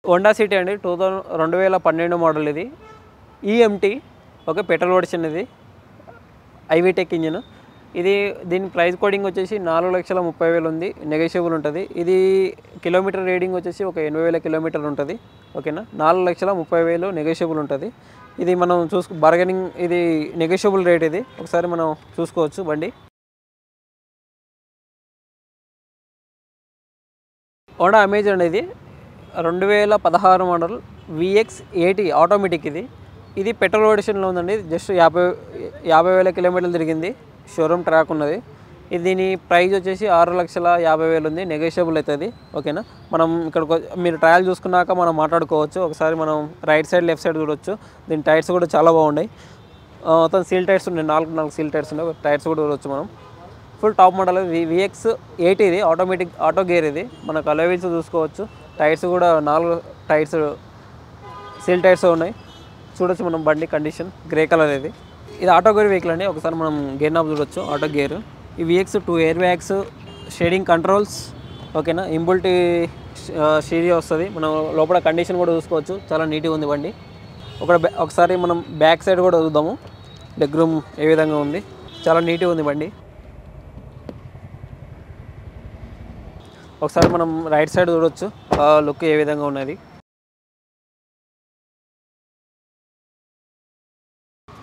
Honda city అండి 2012 model ఇది. EMT okay, petrol version ఇది, ఐవీటెక్ ఇంజిన్ ఇది. దీని ప్రైస్ కోడింగ్ వచ్చేసి 4,30,000 ఉంది, నెగోషియబుల్ ఉంటుంది. ఇది కిలోమీటర్ రీడింగ్ వచ్చేసి ఒక 80,000 కిలోమీటర్లు ఉంటుంది. ఓకేనా, 4,30,000 నెగోషియబుల్ ఉంటుంది. ఇది మనం బార్గెనింగ్, ఇది నెగోషియబుల్ రేట్. ఇది ఒకసారి మనం చూసుకోవచ్చు. బండి హోండా అమేజ్ అండి. ఇది 2016 మోడల్ VX80 ఆటోమేటిక్. ఇది పెట్రోల్ వర్షన్లో ఉందండి. జస్ట్ 50,000 కిలోమీటర్లు తిరిగింది. షోరూమ్ ట్రాక్ ఉన్నది. ఇది దీని ప్రైస్ వచ్చేసి 6,50,000 ఉంది, నెగోషియబుల్ అవుతుంది. ఓకేనా, మనం ఇక్కడ మీరు ట్రయల్ చూసుకున్నాక మనం మాట్లాడుకోవచ్చు. ఒకసారి మనం రైట్ సైడ్ లెఫ్ట్ సైడ్ చూడవచ్చు. దీని టైర్స్ కూడా చాలా బాగున్నాయి. మొత్తం సీల్ టైర్స్ ఉన్నాయి, 4 సీల్ టైర్స్ ఉన్నాయి. టైర్స్ కూడా చూడవచ్చు మనం. ఫుల్ టాప్ మోడల్ VX80 ఇది ఆటోమేటిక్, ఆటో గేర్. ఇది మనకు అలాయ్ వీల్స్ చూసుకోవచ్చు. టైర్స్ కూడా 4 టైర్స్ సీల్ టైర్స్ ఉన్నాయి. చూడొచ్చు మనం బండి కండిషన్. గ్రే కలర్ ఇది. ఇది ఆటో గేర్ వెహికల్ అండి. ఒకసారి మనం గేర్ నాబ్ చూడొచ్చు, ఆటో గేర్. ఈ VX2 air bags, shading controls. ఓకేనా, ఇంబుల్ట్ స్టీరియో వస్తుంది. మనం లోపల కండిషన్ కూడా చూసుకోవచ్చు, చాలా నీట్గా ఉంది బండి. ఒకసారి మనం బ్యాక్ సైడ్ కూడా చూద్దాము, లెగ్ రూమ్ ఏ విధంగా ఉంది. చాలా నీట్గా ఉంది బండి. ఒకసారి మనం రైట్ సైడ్ చూడవచ్చు, లుక్ ఏ విధంగా ఉన్నది.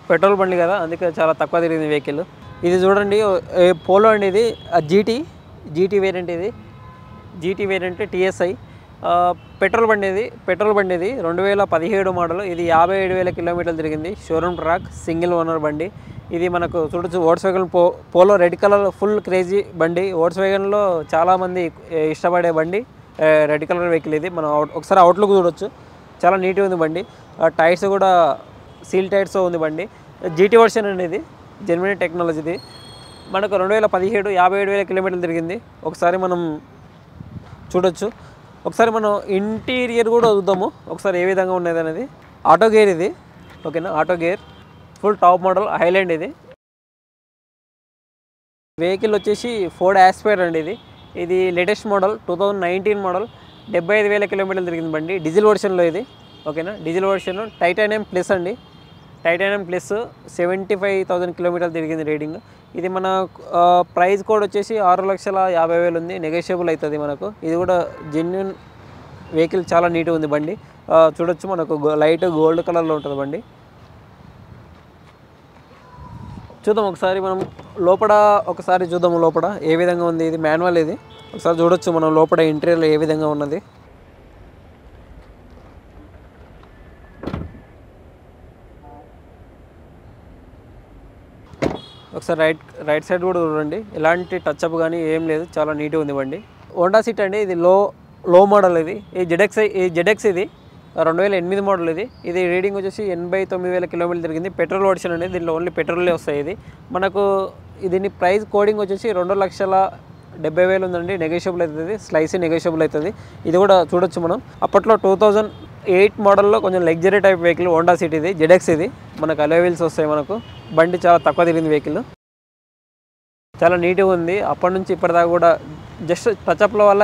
పెట్రోల్ బండి కదా, అందుకే చాలా తక్కువ తిరిగింది వెహికల్. ఇది చూడండి, పోలో అండి. ఇది జీటీ వేరియంట్. ఇది జీటీ వేరియంట్ TSI పెట్రోల్ బండి. ఇది 2017 మోడల్. ఇది 57,000 కిలోమీటర్లు తిరిగింది. షోరూమ్ ట్రాక్, సింగిల్ ఓనర్ బండి. ఇది మనకు చూడొచ్చు, Volkswagen Polo red colour, full crazy బండి. వోల్క్స్వ్యాగన్లో చాలామంది ఇష్టపడే బండి, రెడ్ కలర్ వెహికల్ ఇది. మనం ఒకసారి అవుట్లుక్ చూడొచ్చు, చాలా నీట్గా ఉంది బండి. టైర్స్ కూడా సీల్ టైర్స్ ఉంది బండి. జీటీ వర్షన్ అండి. ఇది జెన్యున్ టెక్నాలజీది. మనకు 2017 57,000 కిలోమీటర్లు తిరిగింది. ఒకసారి మనం చూడొచ్చు. ఒకసారి మనం ఇంటీరియర్ కూడా చూద్దాము, ఒకసారి ఏ విధంగా ఉన్నది అనేది. ఆటో గేర్ ఇది. ఓకేనా, auto gear, full top model, Highland. ఇది వెహికల్ వచ్చేసి ఫోర్డ్ ఆస్పైర్ అండి. ఇది లేటెస్ట్ మోడల్, 2019 మోడల్. 75,000 కిలోమీటర్లు తిరిగింది బండి. డీజిల్ వర్షన్లో ఇది. ఓకేనా, డీజిల్ వర్షన్. టైటానియం ప్లస్ అండి. టైటానియం ప్లస్ 75,000 కిలోమీటర్లు తిరిగింది రీడింగ్. ఇది మన ప్రైస్ కోడ్ వచ్చేసి 6,50,000 ఉంది, నెగోషియబుల్ అవుతుంది మనకు. ఇది కూడా జెన్యున్ వెహికల్, చాలా నీట్గా ఉంది బండి. చూడొచ్చు, మనకు లైట్ గోల్డ్ కలర్లో ఉంటుంది బండి. చూద్దాం ఒకసారి మనం లోపల, ఒకసారి చూద్దాము లోపల ఏ విధంగా ఉంది. ఇది మాన్యువల్. ఇది ఒకసారి చూడొచ్చు మనం లోపల ఇంటీరియర్లో ఏ విధంగా ఉన్నది. ఒకసారి రైట్ సైడ్ కూడా చూడండి, ఎలాంటి టచ్అప్ కానీ ఏం లేదు, చాలా నీట్గా ఉంది బండి. హోండా సిటీ అండి. ఇది లో మోడల్. ఈ జెడ్ఎక్స్ ఇది 2008 మోడల్. ఇది రీడింగ్ వచ్చేసి 89,000 కిలోమీటర్లు తిరిగింది. పెట్రోల్ వర్షన్ అండి. దీంట్లో ఓన్లీ పెట్రోలే వస్తాయి. ఇది మనకు దీని ప్రైస్ కోడింగ్ వచ్చేసి 2,70,000 ఉందండి, నెగోషియబుల్ అవుతుంది. స్లైసీ నెగోషియబుల్ అవుతుంది. ఇది కూడా చూడొచ్చు మనం. అప్పట్లో 2008 మోడల్లో కొంచెం luxury type vehicle Honda city. ఇది జెడ్ఎక్స్. ఇది మనకు అలాయ్ వీల్స్ వస్తాయి. మనకు బండి చాలా తక్కువ తిరిగింది వెహికల్, చాలా నీట్గా ఉంది. అప్పటి నుంచి ఇప్పటిదాకా కూడా జస్ట్ టచ్అప్ల వల్ల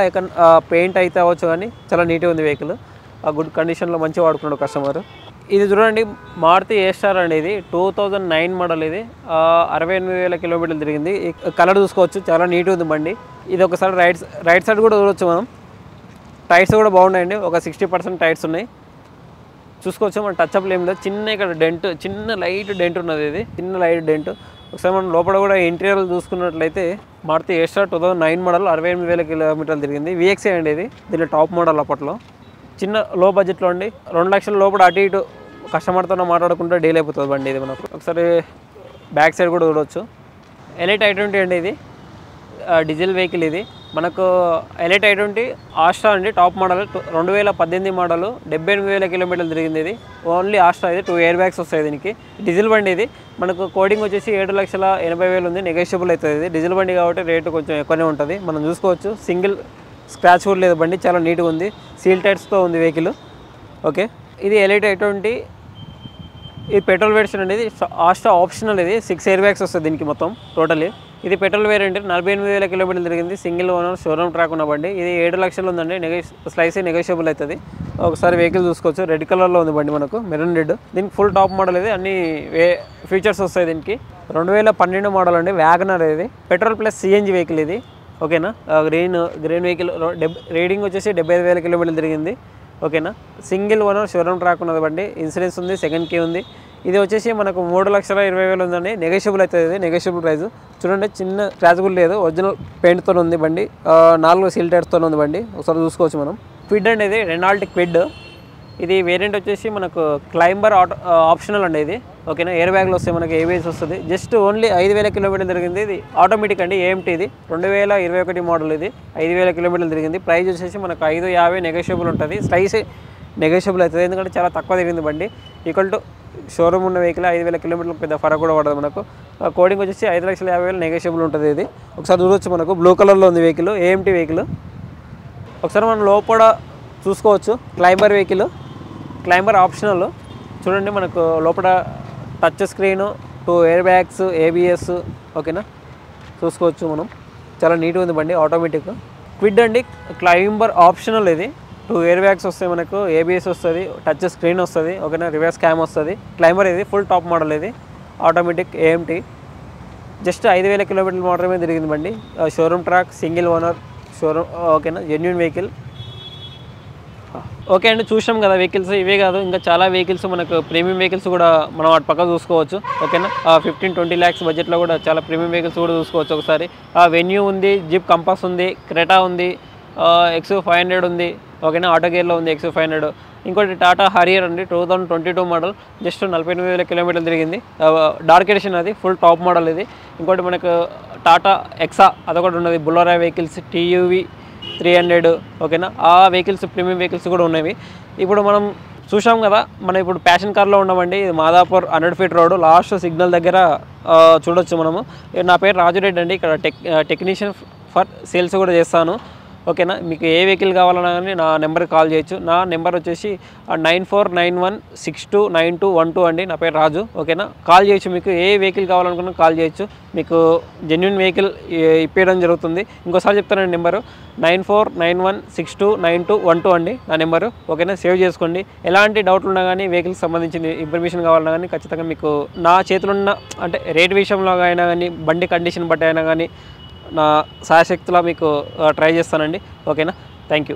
పెయింట్ అయితే అవ్వచ్చు, కానీ చాలా నీట్గా ఉంది వెహికల్. గుడ్ కండిషన్లో మంచిగా వాడుకున్నాడు కస్టమర్. ఇది చూడండి, మారుతి A-Star అండి. ఇది 2009 మోడల్. ఇది 68,000 కిలోమీటర్లు తిరిగింది. కలర్ చూసుకోవచ్చు, చాలా నీట్గా ఉంది బండి. ఇది ఒకసారి రైట్ సైడ్ కూడా చూడవచ్చు మనం. టైర్స్ కూడా బాగున్నాయండి, ఒక 60% టైర్స్ ఉన్నాయి. చూసుకోవచ్చు మనం. టచ్అప్లు ఏం లేదు, చిన్న ఇక్కడ డెంట్, చిన్న లైట్ డెంట్ ఉన్నది. ఇది చిన్న లైట్ డెంట్. ఒకసారి మనం లోపల కూడా ఇంటీరియర్ చూసుకున్నట్లయితే, మారుతి A-Star 2009 మోడల్, 68,000 కిలోమీటర్లు తిరిగింది. VXA అండి. ఇది దీనిలో టాప్ మోడల్. అప్పట్లో చిన్న లో బడ్జెట్లో అండి. 2 లక్షల లోపల అటు ఇటు కస్టమర్తో మాట్లాడుకుంటే డీల్ అయిపోతుంది బండి. ఇది మనకు ఒకసారి బ్యాక్ సైడ్ కూడా చూడవచ్చు. ఎలైట్ i20 అండి. ఇది డీజిల్ వెహికల్. ఇది మనకు ఎలైట్ i20 ఆస్ట్రా అండి, టాప్ మోడల్. 2018 మోడల్, 78,000 కిలోమీటర్లు తిరిగింది. ఇది ఓన్లీ ఆస్ట్రా. ఇది 2 ఎయిర్ బ్యాగ్స్ వస్తాయి దీనికి. డీజిల్ బండి. ఇది మనకు కోడింగ్ వచ్చేసి 7,80,000 ఉంది, నెగోషియబుల్ అవుతుంది. ఇది డీజిల్ బండి కాబట్టి రేటు కొంచెం ఎక్కువనే ఉంటుంది. మనం చూసుకోవచ్చు, సింగిల్ స్క్రాచ్ కూడా లేదు బండి, చాలా నీట్గా ఉంది. సీల్ టైర్స్తో ఉంది వెహికల్. ఓకే, ఇది ఎలైట్ i20. ఇది పెట్రోల్ వెర్షన్ అనేది. ఆస్ట్రా ఆప్షనల్. ఇది 6 ఎయిర్ బ్యాగ్స్ వస్తుంది దీనికి మొత్తం టోటలీ. ఇది పెట్రోల్ వేరియంట్ 48,000 కిలోమీటర్లు తిరిగింది. సింగిల్ ఓనర్ షోరూమ్ ట్రాక్ ఉన్న బండి. ఇది 7 లక్షలు ఉందండి. స్లైస్ నెగోషియబుల్ అవుతుంది. ఒకసారి వెహికల్ చూసుకోవచ్చు. రెడ్ కలర్లో ఉంది బండి మనకు, మెరూన్ రెడ్. దీనికి ఫుల్ టాప్ మోడల్ ఇది, అన్ని ఫీచర్స్ వస్తాయి దీనికి. 2012 మోడల్ అండి, వ్యాగనర్ ఇది. పెట్రోల్ ప్లస్ సిఎన్జి వెహికల్ ఇది. ఓకేనా. Green vehicle. రీడింగ్ వచ్చేసి 75,000 కిలోమీటర్లు తిరిగింది. ఓకేనా. సింగిల్ ఓనర్ షోరూమ్ ట్రాక్ ఉన్నది బండి. ఇన్సూరెన్స్ ఉంది, సెకండ్ కీ ఉంది. ఇది వచ్చేసి మనకు 3,20,000 ఉందండి. నెగోషియబుల్ అవుతుంది. ఇది నెగోషియబుల్ ప్రైస్. చూడండి, చిన్న స్క్రాచ్ కూడా లేదు. ఒరిజినల్ పెయింట్తో ఉంది బండి. 4 సీల్ టైర్స్తో ఉంది బండి. ఒకసారి చూసుకోవచ్చు మనం. క్విడ్ అండి ఇది, రెనాల్ట్ క్విడ్. ఇది వేరియంట్ వచ్చేసి మనకు క్లైంబర్ ఆప్షనల్ అండి ఇది. ఓకేనా. ఎయిర్ బ్యాగ్లు వస్తాయి, మనకి ఏబిఎస్ వస్తుంది. జస్ట్ ఓన్లీ 5,000 కిలోమీటర్లు తిరిగింది. ఇది ఆటోమేటిక్ అండి, ఏఎంటీ. ఇది 2021 మోడల్. ఇది 5,000 కిలోమీటర్లు తిరిగింది. ప్రైస్ వచ్చేసి మనకు 550 నెగోషియబుల్ ఉంటుంది. స్లైస్ నెగోషియబుల్ అవుతుంది, ఎందుకంటే చాలా తక్కువ తిరిగింది బండి. ఈక్వల్ టు షోరూమ్ ఉన్న వెహికల్ 5,000 కిలోమీటర్లు పెద్ద ఫరక్ కూడా పడదు మనకు. కోడింగ్ వచ్చేసి 5,50,000 నెగోషియబుల్ ఉంటుంది. ఇది ఒకసారి చూడవచ్చు. మనకు బ్లూ కలర్లో ఉంది వెహికల్, ఏఎంటీ వెహికల్. ఒకసారి మనం లోపల చూసుకోవచ్చు. Climber vehicle, climber optional. చూడండి, మనకు లోపల touch screen, 2 air bags, ABS. ఓకేనా, చూసుకోవచ్చు మనం. చాలా నీట్గా ఉంది బండి, ఆటోమేటిక్. క్విడ్ అండి, క్లైంబర్ ఆప్షనల్. ఇది 2 ఎయిర్ బ్యాగ్స్ వస్తాయి మనకు, ఏబిఎస్ వస్తుంది, టచ్ స్క్రీన్ వస్తుంది. ఓకేనా. రివర్స్ క్యామ్ వస్తుంది. క్లైంబర్ ఇది ఫుల్ టాప్ మోడల్. ఇది ఆటోమేటిక్ ఏఎంటీ. జస్ట్ 5,000 కిలోమీటర్లు మాత్రమే తిరిగింది బండి. Showroom track, single owner showroom. ఓకేనా, జెన్యూన్ వెహికల్. ఓకే అండి, చూసాం కదా వెహికల్స్. ఇవే కాదు, ఇంకా చాలా వెహికల్స్ మనకు ప్రీమియం వెహికల్స్ కూడా మనం వాటి పక్క చూసుకోవచ్చు. ఓకేనా. 15-20 lakhs బడ్జెట్లో కూడా చాలా ప్రీమియం వెహికల్స్ కూడా చూసుకోవచ్చు. ఒకసారి వెన్యూ ఉంది, జీప్ కంపాస్ ఉంది, క్రెటా ఉంది, XU500 ఉంది. ఓకేనా. ఆటో గేర్లో ఉంది XU500. ఇంకోటి టాటా హరియర్ అండి, 2022 మోడల్. జస్ట్ 48,000 కిలోమీటర్లు తిరిగింది. డార్క్ ఎడిషన్, అది ఫుల్ టాప్ మోడల్ ఇది. ఇంకోటి మనకు టాటా ఎక్సా, అదొకటి ఉన్నది. బులోరా వెహికల్స్, TUV 300. ఓకేనా. ఆ వెహికల్స్ ప్రీమియం వెహికల్స్ కూడా ఉన్నాయి. ఇప్పుడు మనం చూసాం కదా, మనం ఇప్పుడు ప్యాషన్ కార్లో ఉన్నామండి. ఇది Madhapur 100 feet road, last signal దగ్గర చూడొచ్చు మనము. నా పేరు రాజురెడ్డి అండి. ఇక్కడ టెక్నీషియన్ ఫర్ సేల్స్ కూడా చేస్తాను. ఓకేనా. మీకు ఏ వెహికల్ కావాలన్నా కానీ నా నెంబర్కి కాల్ చేయొచ్చు. నా నెంబర్ వచ్చేసి 9491629212 అండి. నా పేరు రాజు. ఓకేనా. కాల్ చేయొచ్చు, మీకు ఏ వెహికల్ కావాలనుకున్నా కాల్ చేయొచ్చు. మీకు జెన్యూన్ వెహికల్ ఇప్పించడం జరుగుతుంది. ఇంకోసారి చెప్తానండి, నెంబరు 9491629212 అండి నా నెంబరు. ఓకేనా. సేవ్ చేసుకోండి. ఎలాంటి డౌట్లు ఉన్నా కానీ, వెహికల్కి సంబంధించిన ఇన్ఫర్మేషన్ కావాలన్నా కానీ ఖచ్చితంగా మీకు నా చేతిలో ఉన్న, అంటే రేట్ విషయంలో అయినా కానీ, బండి కండిషన్ బట్టి అయినా కానీ, నా శాయశక్తిలో మీకు ట్రై చేస్తానండి. ఓకేనా. Thank you.